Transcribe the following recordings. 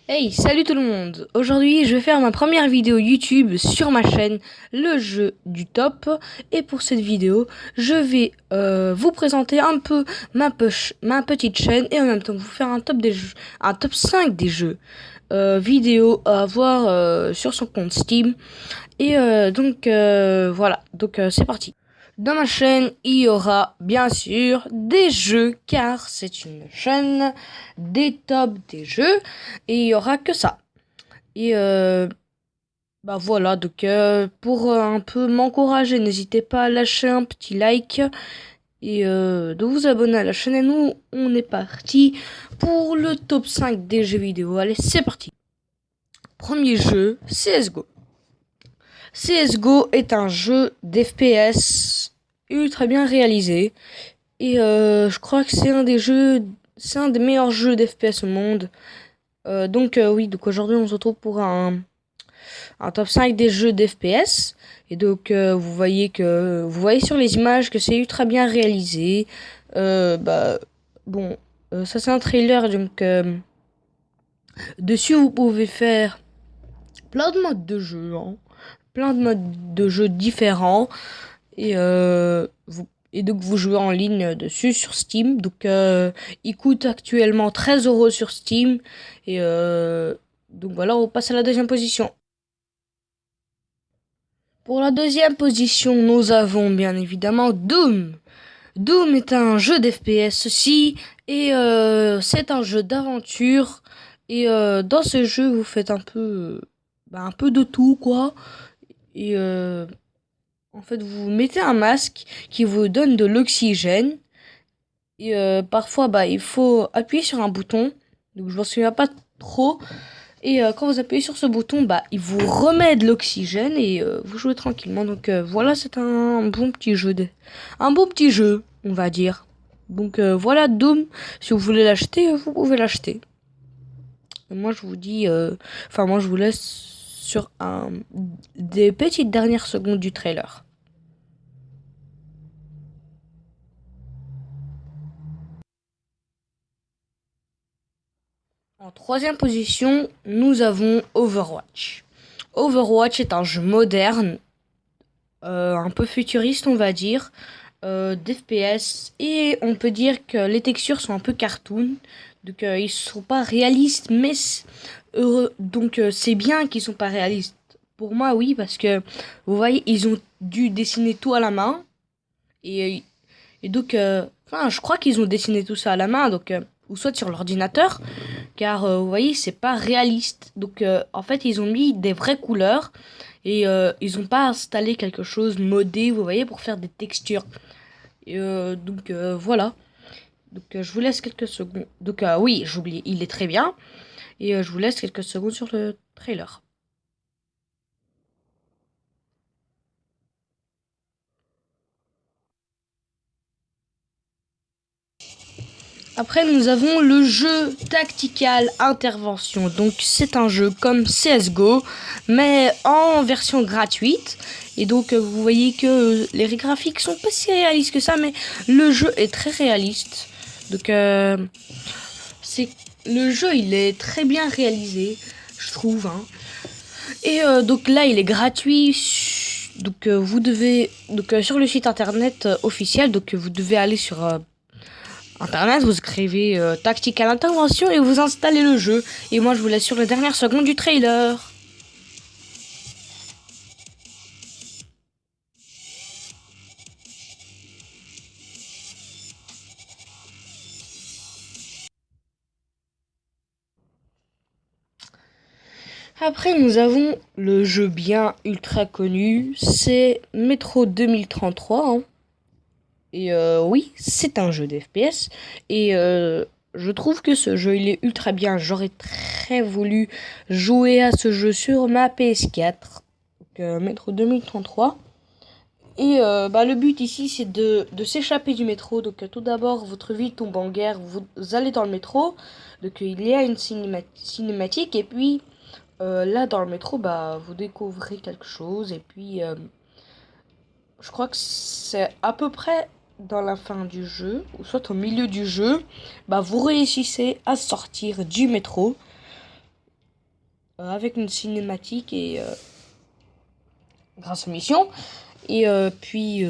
Hey, salut tout le monde! Aujourd'hui, je vais faire ma première vidéo YouTube sur ma chaîne, le jeu du top. Et pour cette vidéo, je vais vous présenter un peu ma petite chaîne et en même temps vous faire un top des jeux, un top 5 des jeux vidéo à voir sur son compte Steam. Et voilà, c'est parti. Dans ma chaîne, il y aura bien sûr des jeux, car c'est une chaîne des tops des jeux, et il y aura que ça. Et bah voilà, pour un peu m'encourager, n'hésitez pas à lâcher un petit like et de vous abonner à la chaîne. Et nous, on est parti pour le top 5 des jeux vidéo. Allez, c'est parti. Premier jeu, CSGO. CSGO est un jeu d'FPS ultra bien réalisé. Et je crois que c'est un des meilleurs jeux d'FPS au monde. Donc aujourd'hui on se retrouve pour un top 5 des jeux d'FPS. Et vous voyez sur les images que c'est ultra bien réalisé. Euh, bah, ça c'est un trailer, dessus vous pouvez faire plein de modes de jeu, hein. Plein de modes de jeu différents. Et donc vous jouez en ligne dessus sur Steam. Il coûte actuellement 13 € sur Steam. Et donc voilà, on passe à la deuxième position. Pour la deuxième position, nous avons bien évidemment Doom. Doom est un jeu d'FPS aussi, et c'est un jeu d'aventure. Et dans ce jeu, vous faites un peu de tout, quoi. Et en fait, vous mettez un masque qui vous donne de l'oxygène. Et parfois, il faut appuyer sur un bouton. Donc, je m'en souviens pas trop. Et quand vous appuyez sur ce bouton, il vous remet de l'oxygène et vous jouez tranquillement. Voilà, c'est un bon petit un bon petit jeu, on va dire. Voilà, Doom. Si vous voulez l'acheter, vous pouvez l'acheter. Moi, je vous dis, moi, je vous laisse sur des petites dernières secondes du trailer. En troisième position, nous avons Overwatch. Overwatch est un jeu moderne, un peu futuriste, on va dire, d'FPS. Et on peut dire que les textures sont un peu cartoon. Ils sont pas réalistes, mais c'est bien qu'ils sont pas réalistes. Pour moi, oui, parce que vous voyez, ils ont dû dessiner tout à la main. Et, je crois qu'ils ont dessiné tout ça à la main, ou soit sur l'ordinateur, car vous voyez, c'est pas réaliste. En fait, ils ont mis des vraies couleurs et ils ont pas installé quelque chose modé, vous voyez, pour faire des textures. Et voilà. Je vous laisse quelques secondes. Oui, j'oublie, il est très bien. Et je vous laisse quelques secondes sur le trailer. Après, nous avons le jeu Tactical Intervention. Donc, c'est un jeu comme CSGO, mais en version gratuite. Et vous voyez que les graphiques sont pas si réalistes que ça, mais le jeu est très réaliste. Donc, c'est le jeu, il est très bien réalisé, je trouve, hein. Et là, il est gratuit. Vous devez sur le site internet officiel. Vous devez aller sur Internet, vous écrivez Tactical Intervention et vous installez le jeu. Et moi, je vous laisse sur les dernières secondes du trailer. Après, nous avons le jeu bien ultra connu, c'est Metro 2033, hein. Et oui, c'est un jeu d'FPS. Et je trouve que ce jeu, il est ultra bien. J'aurais très voulu jouer à ce jeu sur ma PS4. Metro 2033. Et le but ici, c'est de s'échapper du métro. Tout d'abord, votre vie tombe en guerre. Vous allez dans le métro. Il y a une cinématique. Et puis, là, dans le métro, vous découvrez quelque chose. Et puis, je crois que c'est à peu près dans la fin du jeu, ou soit au milieu du jeu, vous réussissez à sortir du métro. avec une cinématique et grâce aux missions. Et puis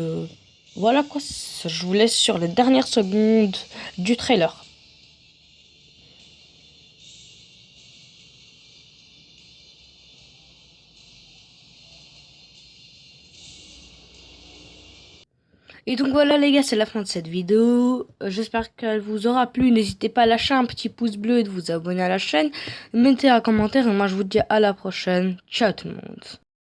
voilà quoi, je vous laisse sur les dernières secondes du trailer. Et donc voilà les gars, c'est la fin de cette vidéo. J'espère qu'elle vous aura plu. N'hésitez pas à lâcher un petit pouce bleu et de vous abonner à la chaîne. Mettez un commentaire et moi je vous dis à la prochaine. Ciao tout le monde.